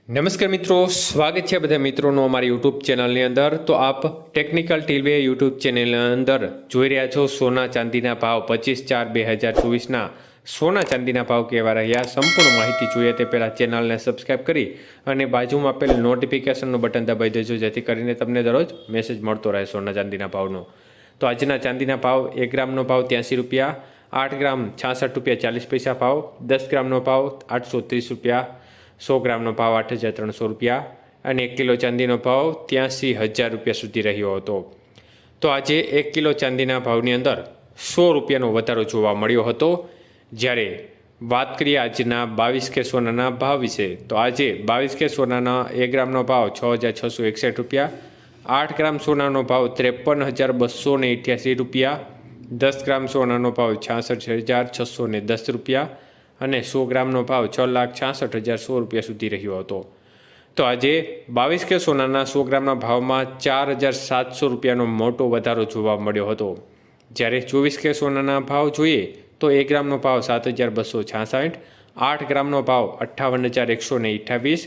નમસ્કાર મિત્રો, સ્વાગત છે બધા મિત્રોનું અમારી યુટ્યુબ ચેનલની અંદર। તો આપ ટેકનિકલ ટીલવે યુટ્યુબ ચેનલની અંદર જોઈ રહ્યા છો સોના ચાંદીના ભાવ 25/4/2024ના સોના ચાંદીના ભાવ કેવા રહ્યા। સંપૂર્ણ માહિતી જોઈએ તે પહેલાં ચેનલને સબસ્ક્રાઈબ કરી અને બાજુમાં આપેલ નોટિફિકેશનનું બટન દબાવી દેજો, જેથી કરીને તમને દરરોજ મેસેજ મળતો રહે સોના ચાંદીના ભાવનો। તો આજના ચાંદીના ભાવ 1 ગ્રામનો ભાવ 83 રૂપિયા, 8 ગ્રામ 66 રૂપિયા 40 પૈસા ભાવ, 10 ગ્રામનો ભાવ 830 રૂપિયા, 100 ગ્રામનો ભાવ 8,300 રૂપિયા અને 1 કિલો ચાંદીનો ભાવ 83,000 રૂપિયા સુધી રહ્યો હતો। તો આજે 1 કિલો ચાંદીના ભાવની અંદર 100 રૂપિયાનો વધારો જોવા મળ્યો હતો। જ્યારે વાત કરીએ આજના 22K સોનાના ભાવ વિશે, તો આજે 22K સોનાના 1 ગ્રામનો ભાવ 6,661 રૂપિયા, 8 ગ્રામ સોનાનો ભાવ 53,288 રૂપિયા, 10 ગ્રામ સોનાનો ભાવ 66,610 રૂપિયા અને 100 ગ્રામનો ભાવ 6,66,100 રૂપિયા સુધી રહ્યો હતો। તો આજે 22K સોનાના 100 ગ્રામના ભાવમાં 4,700 રૂપિયાનો મોટો વધારો જોવા મળ્યો હતો। જ્યારે 24K સોનાના ભાવ જોઈએ તો 1 ગ્રામનો ભાવ 7,266, 8 ગ્રામનો ભાવ 58,128,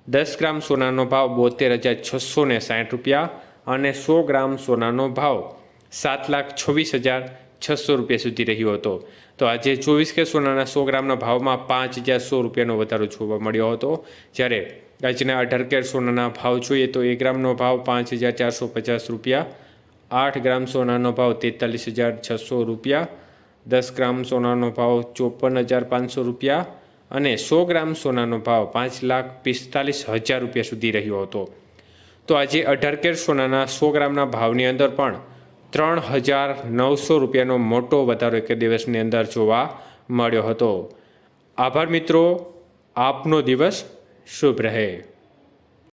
10 ગ્રામ સોનાનો ભાવ 72,660 રૂપિયા અને 100 ગ્રામ સોનાનો ભાવ 7,26,600 રૂપિયા સુધી રહ્યો હતો। તો આજે 24K સોનાના 100 ગ્રામના ભાવમાં 5,100 રૂપિયાનો વધારો જોવા મળ્યો હતો। જ્યારે આજના 18K સોનાના ભાવ જોઈએ તો 1 ગ્રામનો ભાવ 5,450 રૂપિયા, 8 ગ્રામ સોનાનો ભાવ 43,600 રૂપિયા, 10 ગ્રામ સોનાનો ભાવ 54,500 રૂપિયા અને 100 ગ્રામ સોનાનો ભાવ 5,45,000 રૂપિયા સુધી રહ્યો હતો। તો આજે 18K સોનાના 100 ગ્રામના ભાવની અંદર પણ 3,900 રૂપિયાનો મોટો વધારો એક દિવસની અંદર જોવા મળ્યો હતો। આભાર મિત્રો, આપનો દિવસ શુભ રહે।